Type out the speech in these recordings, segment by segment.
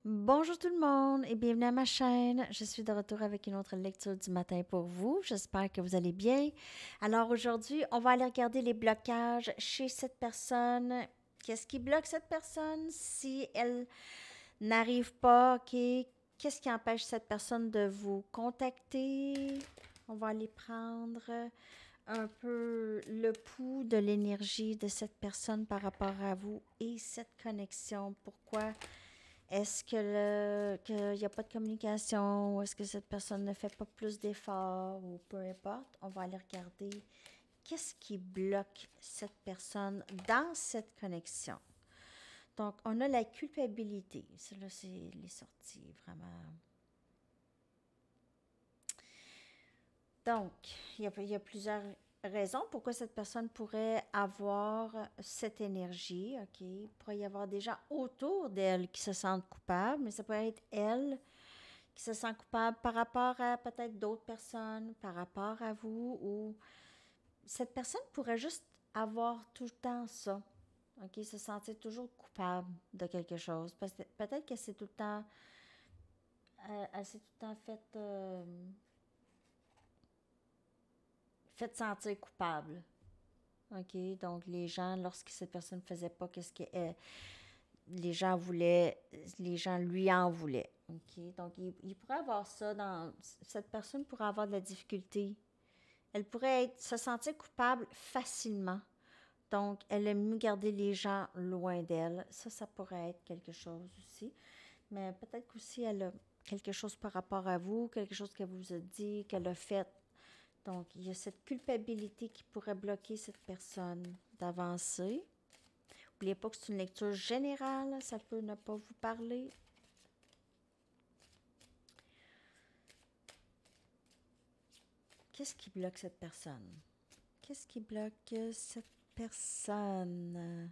Bonjour tout le monde et bienvenue à ma chaîne. Je suis de retour avec une autre lecture du matin pour vous. J'espère que vous allez bien. Alors aujourd'hui, on va aller regarder les blocages chez cette personne. Qu'est-ce qui bloque cette personne? Si elle n'arrive pas, OK, qu'est-ce qui empêche cette personne de vous contacter? On va aller prendre un peu le pouls de l'énergie de cette personne par rapport à vous et cette connexion. Pourquoi? Est-ce qu'il n'y a pas de communication ou est-ce que cette personne ne fait pas plus d'efforts ou peu importe? On va aller regarder qu'est-ce qui bloque cette personne dans cette connexion. Donc, on a la culpabilité. Celle-là, c'est les sorties, vraiment. Donc, il y a plusieurs raisons pourquoi cette personne pourrait avoir cette énergie. OK? Il pourrait y avoir des gens autour d'elle qui se sentent coupables, mais ça pourrait être elle qui se sent coupable par rapport à peut-être d'autres personnes, par rapport à vous, ou cette personne pourrait juste avoir tout le temps ça. OK? Se sentir toujours coupable de quelque chose. Parce que peut-être qu'elle s'est tout le temps, elle s'est tout le temps fait sentir coupable. OK? Donc, les gens, lorsque cette personne ne faisait pas qu'est-ce que les gens voulaient, les gens lui en voulaient. OK? Donc, il pourrait avoir ça dans. Cette personne pourrait avoir de la difficulté. Elle pourrait se sentir coupable facilement. Donc, elle aime mieux garder les gens loin d'elle. Ça pourrait être quelque chose aussi. Mais peut-être qu'aussi, elle a quelque chose par rapport à vous, quelque chose qu'elle vous a dit, qu'elle a fait. Donc, il y a cette culpabilité qui pourrait bloquer cette personne d'avancer. N'oubliez pas que c'est une lecture générale, ça peut ne pas vous parler. Qu'est-ce qui bloque cette personne? Qu'est-ce qui bloque cette personne?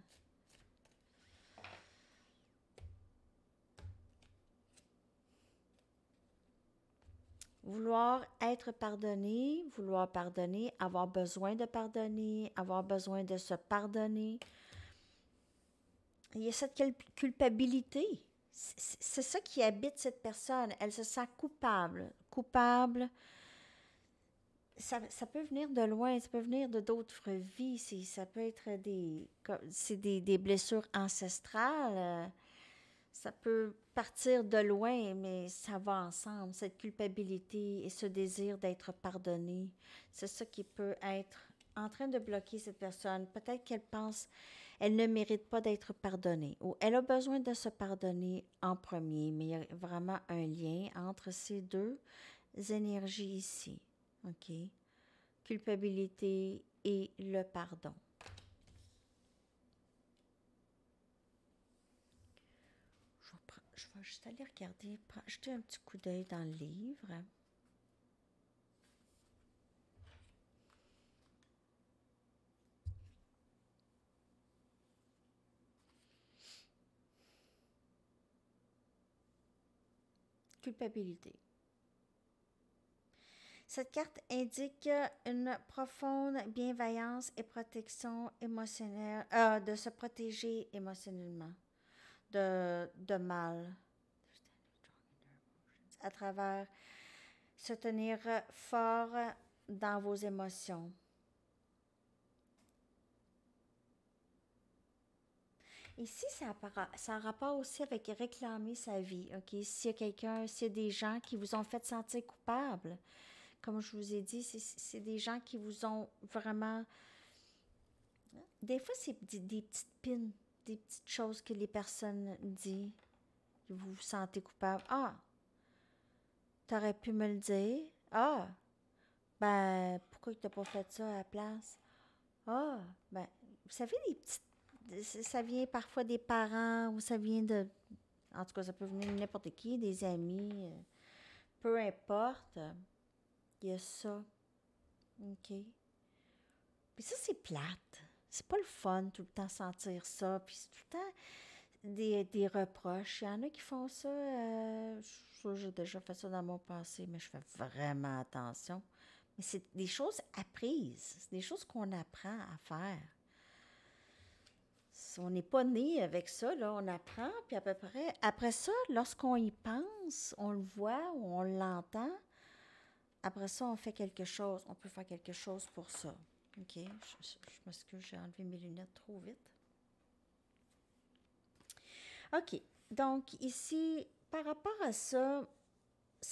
Vouloir être pardonné, vouloir pardonner, avoir besoin de pardonner, avoir besoin de se pardonner. Il y a cette culpabilité. C'est ça qui habite cette personne. Elle se sent coupable. Coupable. Ça peut venir de loin, ça peut venir de d'autres vies. Ça peut être des blessures ancestrales. Ça peut partir de loin, mais ça va ensemble. Cette culpabilité et ce désir d'être pardonné, c'est ça qui peut être en train de bloquer cette personne. Peut-être qu'elle pense elle ne mérite pas d'être pardonnée ou elle a besoin de se pardonner en premier, mais il y a vraiment un lien entre ces deux énergies ici. OK? Culpabilité et le pardon. Je vais juste aller regarder, jeter un petit coup d'œil dans le livre. Culpabilité. Cette carte indique une profonde bienveillance et protection émotionnelle, de se protéger émotionnellement de mal, à travers se tenir fort dans vos émotions. Ici, ça a rapport aussi avec réclamer sa vie. OK? S'il y a quelqu'un, s'il y a des gens qui vous ont fait sentir coupable, comme je vous ai dit, c'est des gens qui vous ont vraiment. Des fois, c'est des petites pines, des petites choses que les personnes disent. Vous vous sentez coupable. Ah, t'aurais pu me le dire. Ah, ben, pourquoi tu n'as pas fait ça à la place? Ah, ben, vous savez, les petites. Ça vient parfois des parents ou ça vient de. En tout cas, ça peut venir de n'importe qui, des amis, peu importe. Il y a ça. OK. Puis ça, c'est plate. C'est pas le fun tout le temps sentir ça. Puis c'est tout le temps des reproches. Il y en a qui font ça. J'ai déjà fait ça dans mon passé, mais je fais vraiment attention. Mais c'est des choses apprises. C'est des choses qu'on apprend à faire. on n'est pas né avec ça, là, on apprend, puis à peu près, après ça, lorsqu'on y pense, on le voit ou on l'entend, après ça, on fait quelque chose, on peut faire quelque chose pour ça. OK, je m'excuse, j'ai enlevé mes lunettes trop vite. OK, donc ici, par rapport à ça,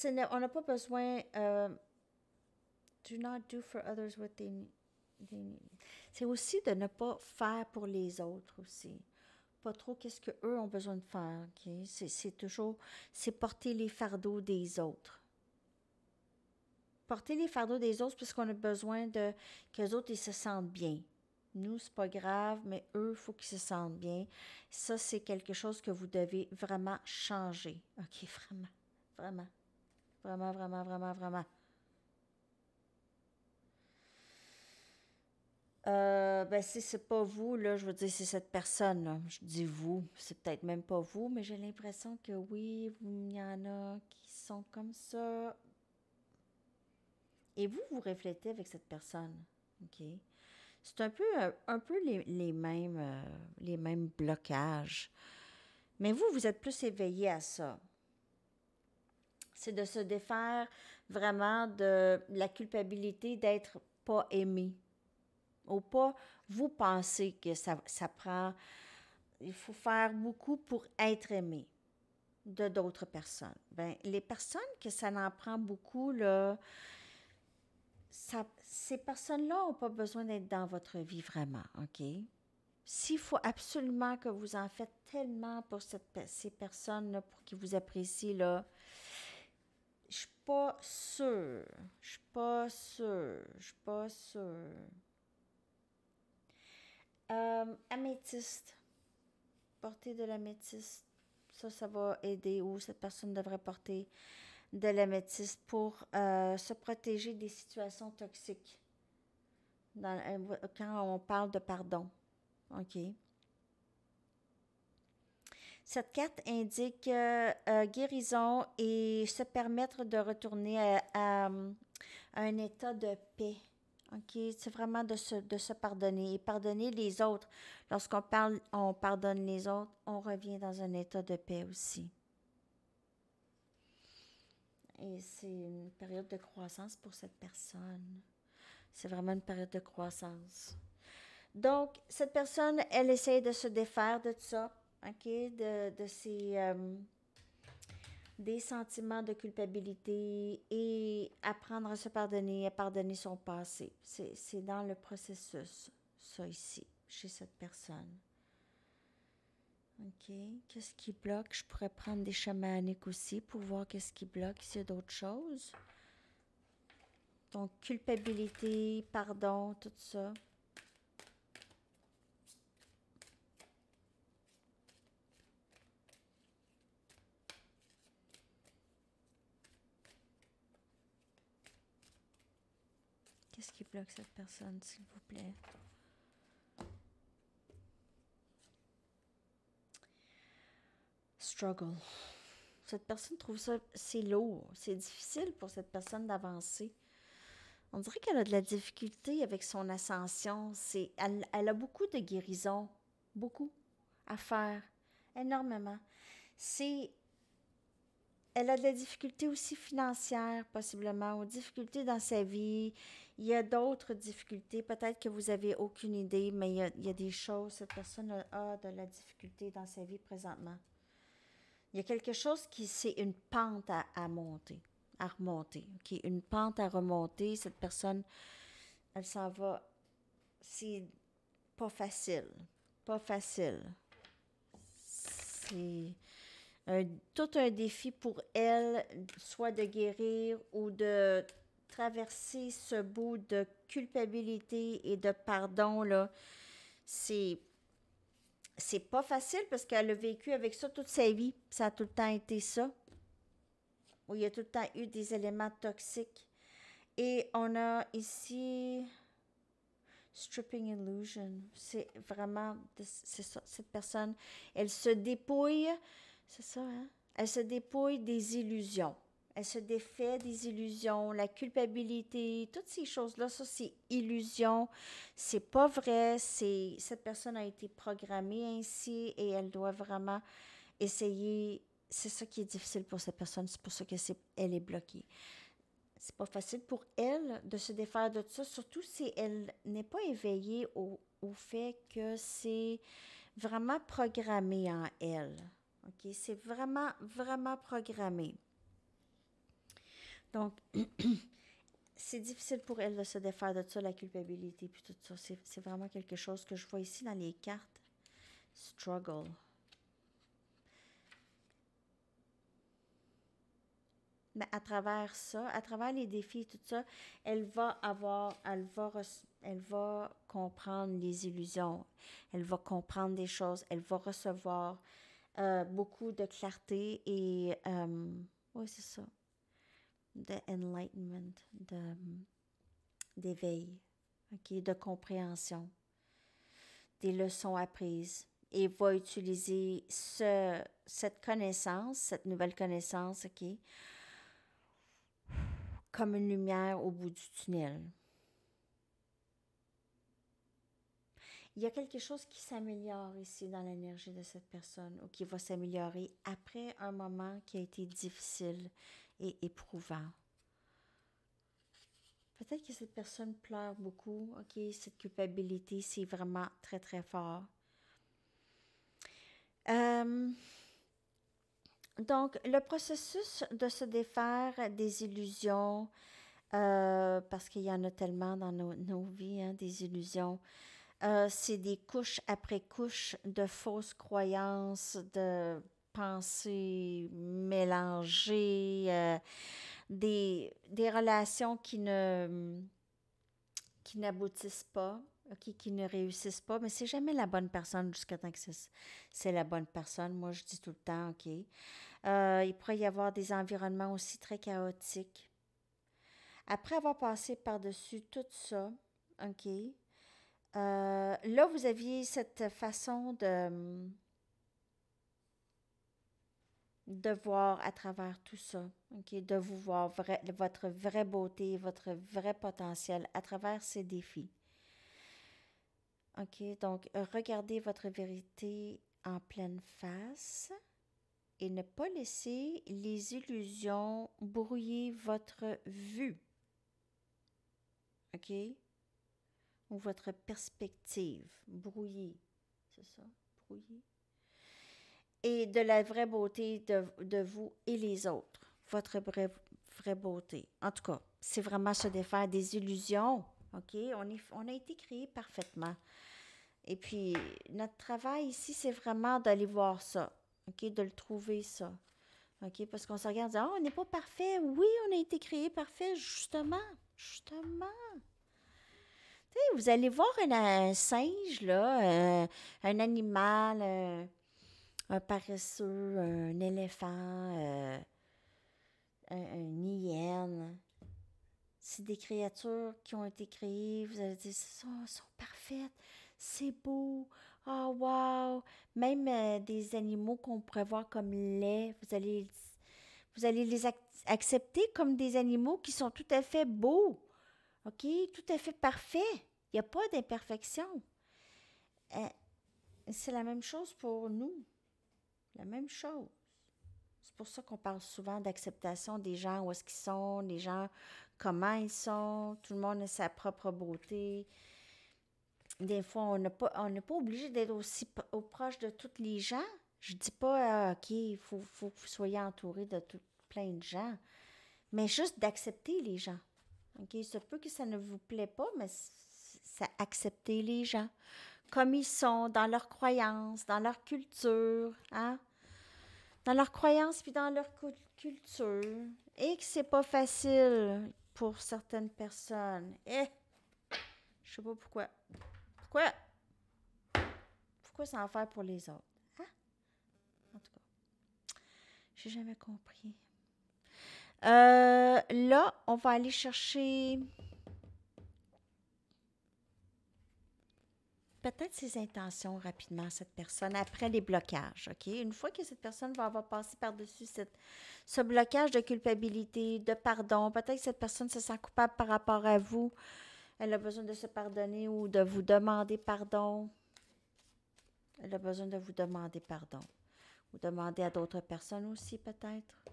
on n'a pas besoin, do not do for others what they need. C'est aussi de ne pas faire pour les autres aussi. Pas trop qu'est-ce qu'eux ont besoin de faire, OK? C'est toujours, c'est porter les fardeaux des autres. Porter les fardeaux des autres parce qu'on a besoin de qu'eux autres, ils se sentent bien. Nous, c'est pas grave, mais eux, il faut qu'ils se sentent bien. Ça, c'est quelque chose que vous devez vraiment changer. OK, vraiment, vraiment, vraiment, vraiment, vraiment, vraiment. Ben, si c'est pas vous, là, je veux dire, c'est cette personne, là. Je dis vous, c'est peut-être même pas vous, mais j'ai l'impression que oui, il y en a qui sont comme ça. Et vous, vous reflétez avec cette personne, OK? C'est un peu les mêmes blocages. Mais vous, vous êtes plus éveillé à ça. C'est de se défaire vraiment de la culpabilité d'être pas aimé. Ou pas, vous pensez que ça prend, il faut faire beaucoup pour être aimé de d'autres personnes. Ben, les personnes que ça en prend beaucoup, là, ces personnes-là n'ont pas besoin d'être dans votre vie vraiment, OK? S'il faut absolument que vous en faites tellement pour ces personnes-là, pour qu'ils vous apprécient, là, je suis pas sûre. Je suis pas sûre. Je suis pas sûre. Améthyste. Porter de l'améthyste. Ça va aider. Ou cette personne devrait porter de l'améthyste pour se protéger des situations toxiques. Quand on parle de pardon. OK. Cette carte indique guérison et se permettre de retourner à un état de paix. OK? C'est vraiment de se pardonner et pardonner les autres. On pardonne les autres, on revient dans un état de paix aussi. Et c'est une période de croissance pour cette personne. C'est vraiment une période de croissance. Donc, cette personne, elle essaie de se défaire de ça, OK? De ses... des sentiments de culpabilité et apprendre à se pardonner, à pardonner son passé. C'est dans le processus, ça ici, chez cette personne. OK. Qu'est-ce qui bloque? Je pourrais prendre des chamaniques aussi pour voir qu'est-ce qui bloque, s'il y a d'autres choses. Donc, culpabilité, pardon, tout ça. Qu'est-ce qui bloque cette personne, s'il vous plaît? Struggle. Cette personne trouve ça, c'est lourd, c'est difficile pour cette personne d'avancer. On dirait qu'elle a de la difficulté avec son ascension. Elle a beaucoup de guérison, beaucoup à faire, énormément. Elle a de la difficulté aussi financière, possiblement, ou difficultés dans sa vie. Il y a d'autres difficultés, peut-être que vous n'avez aucune idée, mais il y a des choses, cette personne a de la difficulté dans sa vie présentement. Il y a quelque chose c'est une pente à monter, à remonter. OK? Une pente à remonter. Cette personne, elle s'en va. C'est pas facile. Pas facile. C'est tout un défi pour elle, soit de guérir ou de traverser ce bout de culpabilité et de pardon, là. C'est pas facile parce qu'elle a vécu avec ça toute sa vie. Ça a tout le temps été ça. Où il y a tout le temps eu des éléments toxiques. Et on a ici Stripping Illusion. C'est vraiment, c'est ça, cette personne, elle se dépouille, c'est ça, hein? Elle se dépouille des illusions. Elle se défait des illusions, la culpabilité, toutes ces choses-là, ça c'est illusion, c'est pas vrai, cette personne a été programmée ainsi et elle doit vraiment essayer. C'est ça qui est difficile pour cette personne, c'est pour ça que elle est bloquée. C'est pas facile pour elle de se défaire de ça, surtout si elle n'est pas éveillée au fait que c'est vraiment programmé en elle. OK? C'est vraiment, vraiment programmé. Donc, c'est difficile pour elle de se défaire de ça, la culpabilité, puis tout ça. C'est vraiment quelque chose que je vois ici dans les cartes. Struggle. Mais à travers ça, à travers les défis et tout ça, elle va comprendre les illusions. Elle va comprendre des choses. Elle va recevoir beaucoup de clarté et, oui, c'est ça, de enlightenment, d'éveil, ok, de compréhension, des leçons apprises. Et va utiliser cette connaissance, cette nouvelle connaissance, ok, comme une lumière au bout du tunnel. Il y a quelque chose qui s'améliore ici dans l'énergie de cette personne ou qui va s'améliorer après un moment qui a été difficile et éprouvant. Peut-être que cette personne pleure beaucoup, ok, cette culpabilité, c'est vraiment très très fort. Donc, le processus de se défaire des illusions, parce qu'il y en a tellement dans nos vies, hein, des illusions, c'est des couches après couches de fausses croyances, de pensées mélangées, des relations qui n'aboutissent pas, ok, qui ne réussissent pas, mais c'est jamais la bonne personne jusqu'à temps que c'est la bonne personne. Moi, je dis tout le temps, ok. Il pourrait y avoir des environnements aussi très chaotiques. Après avoir passé par-dessus tout ça, ok, là, vous aviez cette façon de voir à travers tout ça, ok, de vous voir votre vraie beauté, votre vrai potentiel à travers ces défis. Ok, donc regardez votre vérité en pleine face et ne pas laisser les illusions brouiller votre vue, ok, ou votre perspective, brouiller, c'est ça, brouiller. Et de la vraie beauté de vous et les autres, votre vraie beauté. En tout cas, c'est vraiment se défaire des illusions, ok, on a été créé parfaitement. Et puis, notre travail ici, c'est vraiment d'aller voir ça, ok, de le trouver ça, ok, parce qu'on se regarde et dit, oh, on n'est pas parfait. Oui, on a été créé parfait, justement, justement. Tu sais, vous allez voir un singe, là, un animal, un paresseux, un éléphant, une hyène. C'est des créatures qui ont été créées. Vous allez dire, elles sont parfaites. C'est beau. Oh, wow. Même des animaux qu'on pourrait voir comme laids, vous allez les accepter comme des animaux qui sont tout à fait beaux. OK? Tout à fait parfaits. Il n'y a pas d'imperfection. Euh, c'est la même chose pour nous. La même chose. C'est pour ça qu'on parle souvent d'acceptation des gens, où est-ce qu'ils sont, les gens, comment ils sont. Tout le monde a sa propre beauté. Des fois, on n'est pas obligé d'être aussi au proche de tous les gens. Je dis pas, OK, faut que vous soyez entouré de plein de gens, mais juste d'accepter les gens. OK, il se peut que ça ne vous plaît pas, mais ça accepter les gens comme ils sont, dans leurs croyances, dans leur culture, hein? Dans leurs croyances puis dans leur culture. Et que c'est pas facile pour certaines personnes. Je sais pas pourquoi. Pourquoi? Pourquoi c'est en faire pour les autres? Hein? En tout cas, j'ai jamais compris. Là, on va aller chercher peut-être ses intentions rapidement, cette personne, après les blocages, OK? Une fois que cette personne va avoir passé par-dessus ce blocage de culpabilité, de pardon, peut-être que cette personne se sent coupable par rapport à vous, elle a besoin de se pardonner ou de vous demander pardon. Elle a besoin de vous demander pardon. Ou demander à d'autres personnes aussi, peut-être.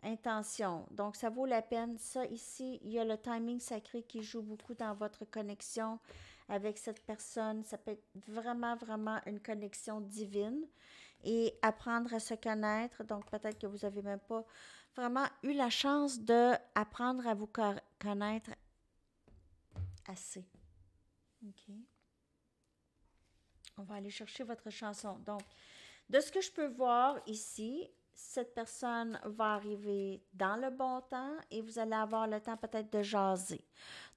Intention. Donc, ça vaut la peine. Ça, ici, il y a le timing sacré qui joue beaucoup dans votre connexion avec cette personne. Ça peut être vraiment, vraiment une connexion divine. Et apprendre à se connaître. Donc, peut-être que vous n'avez même pas vraiment eu la chance d'apprendre à vous connaître assez. OK. On va aller chercher votre chanson. Donc, de ce que je peux voir ici, cette personne va arriver dans le bon temps et vous allez avoir le temps peut-être de jaser,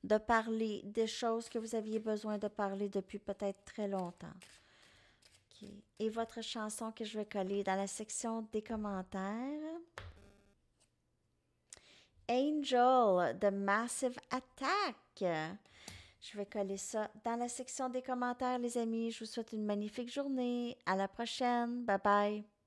de parler des choses que vous aviez besoin de parler depuis peut-être très longtemps. Okay. Et votre chanson que je vais coller dans la section des commentaires. Angel de Massive Attack. Je vais coller ça dans la section des commentaires, les amis. Je vous souhaite une magnifique journée. À la prochaine. Bye bye.